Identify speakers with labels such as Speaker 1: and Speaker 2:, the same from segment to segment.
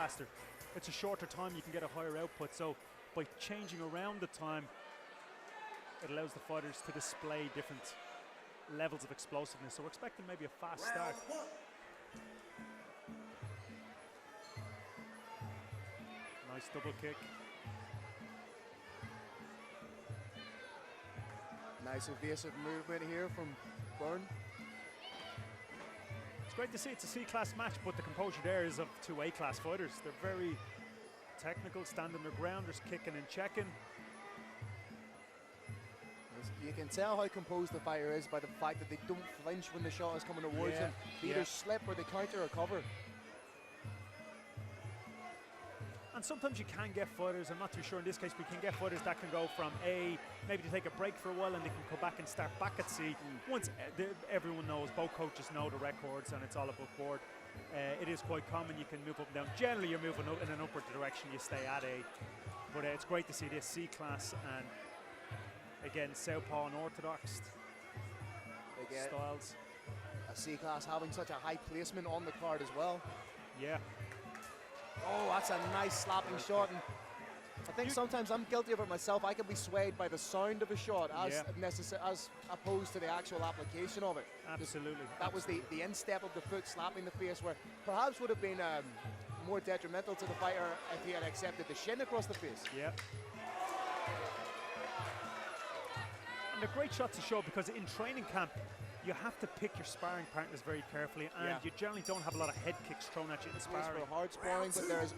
Speaker 1: faster. It's a shorter time, you can get a higher output. So by changing around the time, it allows the fighters to display different levels of explosiveness. So we're expecting maybe a fast start. Nice double kick.
Speaker 2: Nice evasive movement here from Byrne.
Speaker 1: It's great to see it's a C-class match, but the composure there is of two A-class fighters. They're very technical, standing their ground, just kicking and checking.
Speaker 2: You can tell how composed the fighter is by the fact that they don't flinch when the shot is coming towards them. They either slip or they counter or cover.
Speaker 1: And sometimes you can get fighters, I'm not too sure in this case, but you can get fighters that can go from A, maybe to take a break for a while, and they can come back and start back at C. Once everyone knows, both coaches know the records and it's all above board. It is quite common, you can move up and down. Generally you're moving up in an upward direction, you stay at A. But it's great to see this C-class, and again, Southpaw and Orthodox styles.
Speaker 2: A C-class having such a high placement on the card as well.
Speaker 1: Yeah.
Speaker 2: Oh, that's a nice slapping shot. And I think sometimes I'm guilty of it myself. I can be swayed by the sound of a shot as opposed to the actual application of it.
Speaker 1: Absolutely.
Speaker 2: That was the instep of the foot slapping the face, where perhaps would have been more detrimental to the fighter if he had accepted the shin across the face.
Speaker 1: Yeah. And a great shot to show, because in training camp, you have to pick your sparring partners very carefully, and you generally don't have a lot of head kicks thrown at you in sparring.
Speaker 2: For hard sparring, but there is,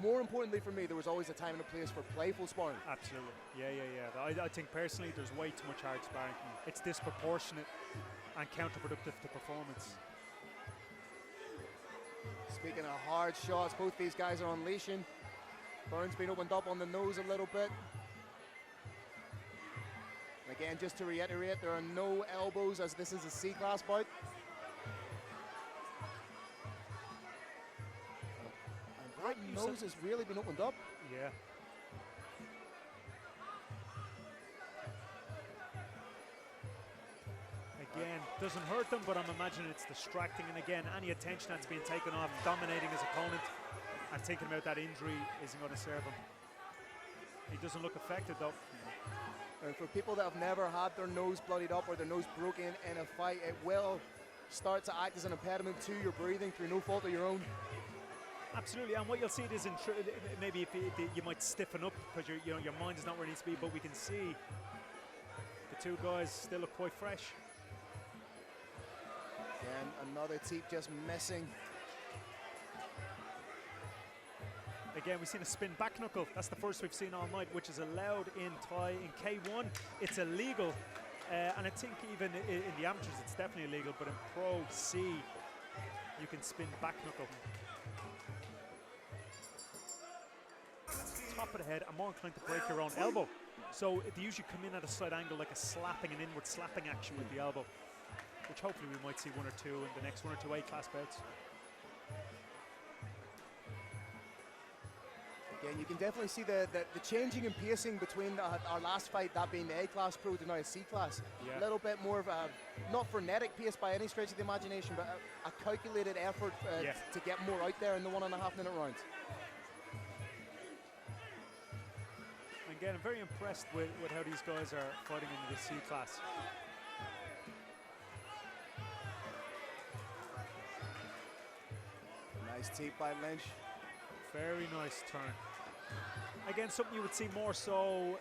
Speaker 2: more importantly for me, there was always a time and a place for playful sparring.
Speaker 1: Absolutely. Yeah. I think personally there's way too much hard sparring. It's disproportionate and counterproductive to performance.
Speaker 2: Speaking of hard shots, both these guys are unleashing. Byrne's been opened up on the nose a little bit. Again, just to reiterate, there are no elbows as this is a C-class bout. And that nose has really been opened up.
Speaker 1: Yeah. Again, doesn't hurt them, but I'm imagining it's distracting. And again, any attention that's being taken off, dominating his opponent and thinking about that injury isn't going to serve him. He doesn't look affected though.
Speaker 2: And for people that have never had their nose bloodied up or their nose broken in a fight, it will start to act as an impediment to your breathing through no fault of your own.
Speaker 1: Absolutely, and what you'll see is maybe if you might stiffen up because your mind is not where it needs to be, but we can see the two guys still look quite fresh.
Speaker 2: Again, another teep just missing.
Speaker 1: Again, we've seen a spin back knuckle. That's the first we've seen all night, which is allowed in Thai. In K1, it's illegal. And I think even in the amateurs, it's definitely illegal. But in Pro C, you can spin back knuckle. Top of the head, I'm more inclined to break your own elbow. So they usually come in at a slight angle, like a slapping, an inward slapping action with the elbow, which hopefully we might see one or two in the next one or two A-class bouts.
Speaker 2: Again, you can definitely see the changing in pacing between our last fight, that being the A-class pro, to now a C-class. A little bit more of a, not frenetic pace by any stretch of the imagination, but a calculated effort to get more out there in the 1.5 minute rounds.
Speaker 1: Again, I'm very impressed with how these guys are fighting into the C-class.
Speaker 2: Nice teep by Lynch.
Speaker 1: Very nice turn. Again, something you would see more so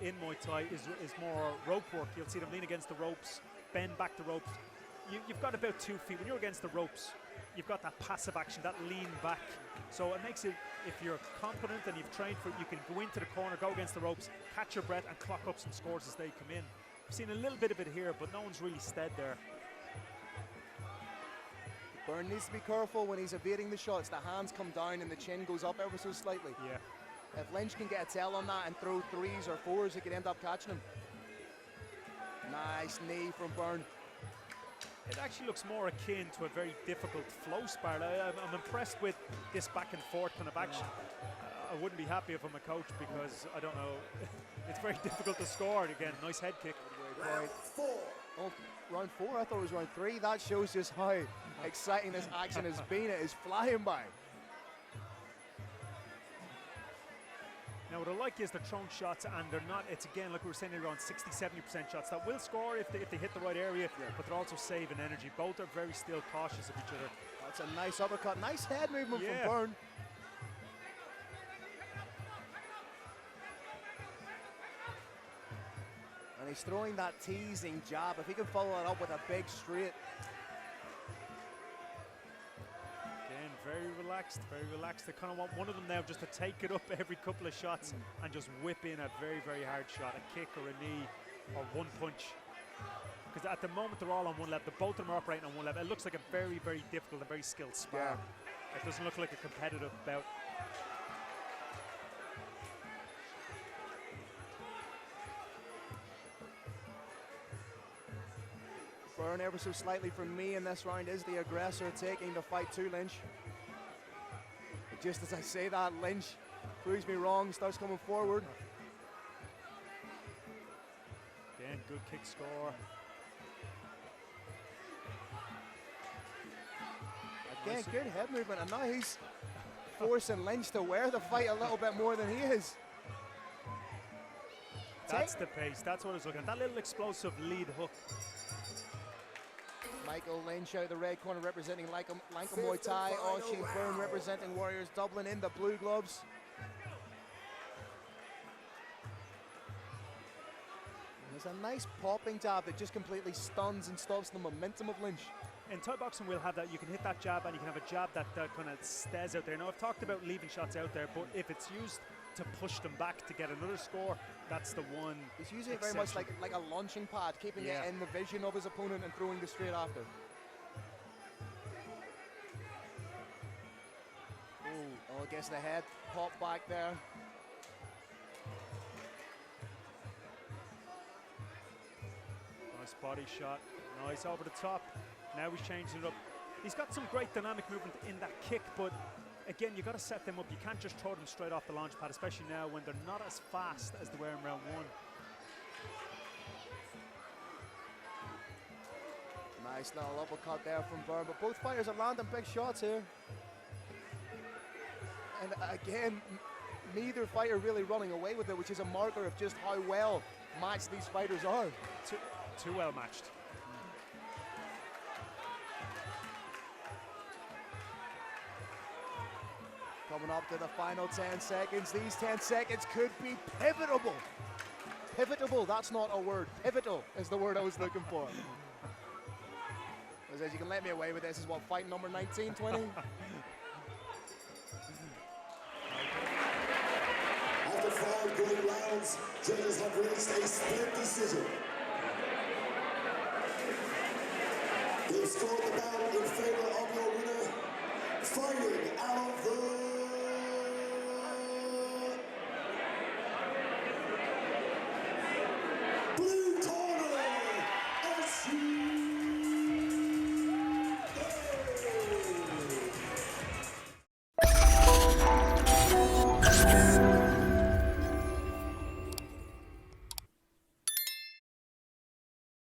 Speaker 1: in Muay Thai is more rope work. You'll see them lean against the ropes, bend back the ropes. You've got about 2 feet. When you're against the ropes, you've got that passive action, that lean back. So it makes it, if you're confident and you've trained for it, you can go into the corner, go against the ropes, catch your breath and clock up some scores as they come in. I've seen a little bit of it here, but no one's really stead there.
Speaker 2: Byrne needs to be careful when he's evading the shots. The hands come down and the chin goes up ever so slightly.
Speaker 1: Yeah.
Speaker 2: If Lynch can get a tail on that and throw 3s or 4s, he could end up catching him. Nice knee from Byrne.
Speaker 1: It actually looks more akin to a very difficult flow spar. I'm impressed with this back and forth kind of action. I wouldn't be happy if I'm a coach because, I don't know, it's very difficult to score. Again, nice head kick.
Speaker 2: Round 4. Oh, round 4? I thought it was round 3. That shows just how exciting this action has been. It is flying by.
Speaker 1: Now what I like is they're throwing shots and they're not, it's again like we were saying earlier on, 60-70% shots that will score if they hit the right area, but they're also saving energy. Both are very still cautious of each other.
Speaker 2: That's a nice uppercut, nice head movement from Byrne. And he's throwing that teasing jab. If he can follow it up with a big straight.
Speaker 1: Again, very relaxed, very relaxed. They kind of want one of them now just to take it up every couple of shots and just whip in a very, very hard shot, a kick or a knee or one punch. Because at the moment they're all on one level. Both of them are operating on one level. It looks like a very, very difficult and very skilled spar. It doesn't look like a competitive bout.
Speaker 2: Byrne ever so slightly from me in this round is the aggressor, taking the fight to Lynch. But just as I say that, Lynch proves me wrong, starts coming forward.
Speaker 1: Again, good kick score.
Speaker 2: Again, good head movement, and now he's forcing Lynch to wear the fight a little bit more than he is.
Speaker 1: That's the pace, that's what I was looking at. That little explosive lead hook.
Speaker 2: Michael Lynch out the red corner representing Langka Muay Thai. Oisín Byrne representing Warriors Dublin in the blue gloves. There's a nice popping jab that just completely stuns and stops the momentum of Lynch.
Speaker 1: In Thai boxing, we'll have that. You can hit that jab and you can have a jab that kind of stays out there. Now, I've talked about leaving shots out there, but if it's used to push them back to get another score, that's the one.
Speaker 2: He's using it very much like a launching pad, keeping it in the vision of his opponent and throwing the straight after. Oh, gets the head pop back there.
Speaker 1: Nice body shot, nice over the top. Now he's changing it up. He's got some great dynamic movement in that kick, but again, you got to set them up. You can't just throw them straight off the launch pad, especially now when they're not as fast as they were in round one.
Speaker 2: Nice little uppercut there from Byrne, but both fighters are landing big shots here. And again, neither fighter really running away with it, which is a marker of just how well matched these fighters are.
Speaker 1: Too well matched.
Speaker 2: Coming up to the final 10 seconds. These 10 seconds could be pivotal. Pivotal, that's not a word. Pivotal is the word I was looking for. As you can let me away with this, is what, fight number 19, 20?
Speaker 3: After 5 great rounds, judges have reached a split decision. They've scored the bout in favor of your winner, fighting out of the